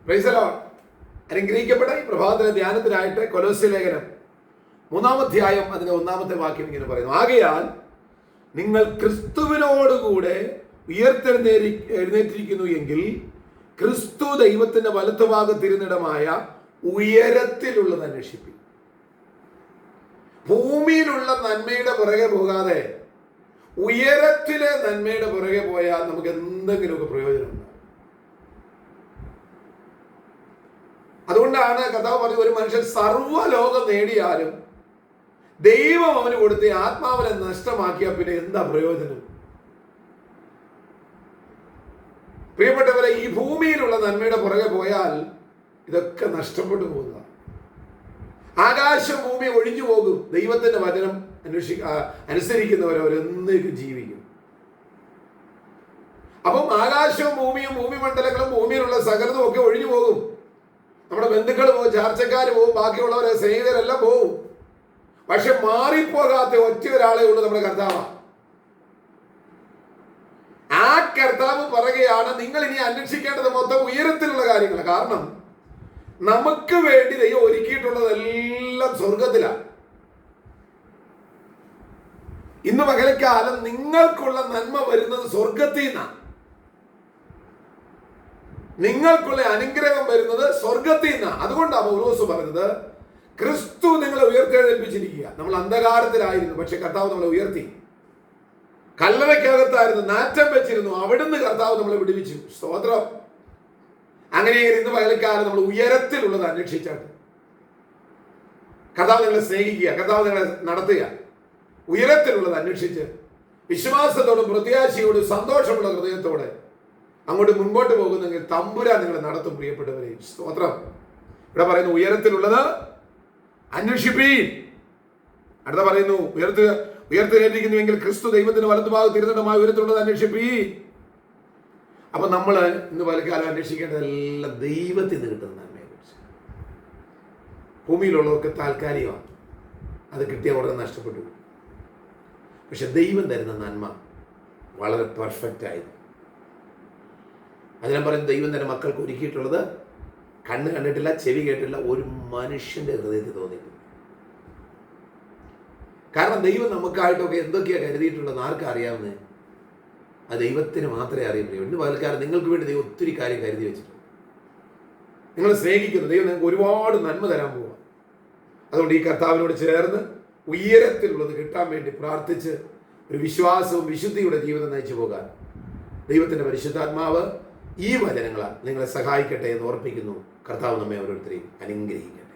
Praise the Lord. അനുഗ്രഹിക്കപ്പെട്ട ഈ പ്രഭാതത്തിലെ ധ്യാനത്തിനായിട്ട് കൊലോസ്യ ലേഖനം 3-ാം അധ്യായം അതിന്റെ 1-ാമത്തെ വാക്യം ഇങ്ങനെ പറയുന്നു: ആകയാൽ നിങ്ങൾ ക്രിസ്തുവിനോടുകൂടെ എഴുന്നേറ്റിരിക്കുന്നു എങ്കിൽ ക്രിസ്തു ദൈവത്തിന്റെ വലത്തുഭാഗത്തിരുന്നിടമായ ഉയരത്തിലുള്ളത് അന്വേഷിപ്പിക്കും. ഭൂമിയിലുള്ള നന്മയുടെ പുറകെ പോകാതെ ഉയരത്തിലെ നന്മയുടെ പുറകെ പോയാൽ നമുക്ക് എന്തെങ്കിലുമൊക്കെ പ്രയോജനമുണ്ട്. അതുകൊണ്ടാണ് കർത്താവ് പറഞ്ഞത്, ഒരു മനുഷ്യൻ സർവ്വലോകം നേടിയാലും ദൈവം അവന് കൊടുത്ത ആത്മാവിനെ നഷ്ടമാക്കിയാൽ പിന്നെ എന്താ പ്രയോജനം? പ്രിയപ്പെട്ടവരെ, ഈ ഭൂമിയിലുള്ള നന്മയുടെ പുറകെ പോയാൽ ഇതൊക്കെ നഷ്ടപ്പെട്ടു പോകുക. ആകാശം ഭൂമി ഒഴിഞ്ഞു പോകും. ദൈവത്തിന്റെ വചനം അനുസരിക്കുന്നവരവരെന്നേക്കും ജീവിക്കും. അപ്പം ആകാശവും ഭൂമിയും ഭൂമിമണ്ഡലങ്ങളും ഭൂമിയിലുള്ള സകലതും ഒക്കെ ഒഴിഞ്ഞു പോകും. നമ്മുടെ ബന്ധുക്കൾ പോകും, ചാർച്ചക്കാർ പോകും, ബാക്കിയുള്ളവരെ സ്നേഹിതരെല്ലാം പോകും. പക്ഷെ മാറിപ്പോകാത്ത ഒറ്റ ഒരാളെ ഉള്ളൂ, നമ്മുടെ കർത്താവാണ്. ആ കർത്താവ് പറയുകയാണ്, നിങ്ങൾ ഇനി അന്വേഷിക്കേണ്ടത് മൊത്തം ഉയരത്തിലുള്ള കാര്യങ്ങൾ. കാരണം നമുക്ക് വേണ്ടി ദൈവം ഒരുക്കിയിട്ടുള്ളതെല്ലാം സ്വർഗത്തിലാണ്. ഇന്ന് പകൽക്കാലം നിങ്ങൾക്കുള്ള നന്മ വരുന്നത് സ്വർഗത്തിൽ നിന്നാണ്. നിങ്ങൾക്കുള്ള അനുഗ്രഹം വരുന്നത് സ്വർഗത്തിൽ നിന്നാണ്. അതുകൊണ്ടാണ് പൗലോസ് പറഞ്ഞത്, ക്രിസ്തു നിങ്ങളെ ഉയർത്തെഴുന്നേൽപ്പിച്ചിരിക്കുക. നമ്മൾ അന്ധകാരത്തിലായിരുന്നു, പക്ഷെ കർത്താവ് നമ്മളെ ഉയർത്തി. കല്ലറയ്ക്കകത്തായിരുന്നു, നാറ്റം വെച്ചിരുന്നു, അവിടുന്ന് കർത്താവ് നമ്മളെ വിടുവിച്ചു. സ്തോത്രം. അങ്ങനെ ഇന്ന് പകൽക്കാലം നമ്മൾ ഉയരത്തിലുള്ളത് അന്വേഷിച്ചാണ്. കർത്താവ് നിങ്ങളെ സ്നേഹിക്കുക, കർത്താവ് നിങ്ങളെ നടത്തുക. ഉയരത്തിലുള്ളത് അന്വേഷിച്ച് വിശ്വാസത്തോടും പ്രത്യാശയോടും സന്തോഷമുള്ള ഹൃദയത്തോടെ അങ്ങോട്ട് മുൻപോട്ട് പോകുന്നെങ്കിൽ തമ്പുരാൻ നിങ്ങളെ നടത്തും. പ്രിയപ്പെട്ടവരെ, സ്തോത്രം. ഇവിടെ പറയുന്നു, ഉയരത്തിലുള്ളത് അന്വേഷിപ്പീൻ. അടുത്ത പറയുന്നു, ഉയർത്തെഴുന്നേറ്റിരിക്കുന്നുവെങ്കിൽ ക്രിസ്തു ദൈവത്തിന്റെ വലതുഭാഗത്ത് ഇരുന്നിടമായ ഉയരത്തിലുള്ളത് അന്വേഷിപ്പീൻ. അപ്പൊ നമ്മൾ ഇന്ന് പലകാലം അന്വേഷിക്കേണ്ടതെല്ലാം ദൈവത്തിൽ നിന്ന് കിട്ടുന്ന നന്മയെ കുറിച്ച്. ഭൂമിയിലുള്ളതൊക്കെ താൽക്കാലികമാണ്, അത് കിട്ടിയ ഉടനെ നഷ്ടപ്പെട്ടു. പക്ഷെ ദൈവം തരുന്ന നന്മ വളരെ പെർഫെക്റ്റ് ആയിരുന്നു. അതിനെ പറയുന്നത്, ദൈവം തന്നെ മക്കൾക്ക് ഒരുക്കിയിട്ടുള്ളത് കണ്ണ് കണ്ടിട്ടില്ല, ചെവി കേട്ടില്ല, ഒരു മനുഷ്യന്റെ ഹൃദയത്തിൽ തോന്നിയിട്ടില്ല. കാരണം ദൈവം നമുക്കായിട്ടൊക്കെ എന്തൊക്കെയാണ് കരുതിയിട്ടുള്ളത് ആർക്കും അറിയാവുന്നത്? അത് ദൈവത്തിന് മാത്രമേ അറിയൂ. ഇന്ന് പകൽക്കാലം നിങ്ങൾക്ക് വേണ്ടി ദൈവം ഒത്തിരി കാര്യം കരുതി വെച്ചിട്ടുണ്ട്. നിങ്ങളെ സ്നേഹിക്കുന്നു ദൈവം നിങ്ങൾക്ക് ഒരുപാട് നന്മ തരാൻ പോവുക. അതുകൊണ്ട് ഈ കർത്താവിനോട് ചേർന്ന് ഉയരത്തിലുള്ളത് കിട്ടാൻ വേണ്ടി പ്രാർത്ഥിച്ച് ഒരു വിശ്വാസവും വിശുദ്ധിയുടെ ജീവിതം നയിച്ചു പോകാൻ ദൈവത്തിന്റെ പരിശുദ്ധാത്മാവ് ഈ വചനങ്ങളാൽ നിങ്ങളെ സഹായിക്കട്ടെ എന്ന് ഓർപ്പിക്കുന്നു. കർത്താവ് നമ്മെ ഓരോരുത്തരെയും അനുഗ്രഹിക്കട്ടെ.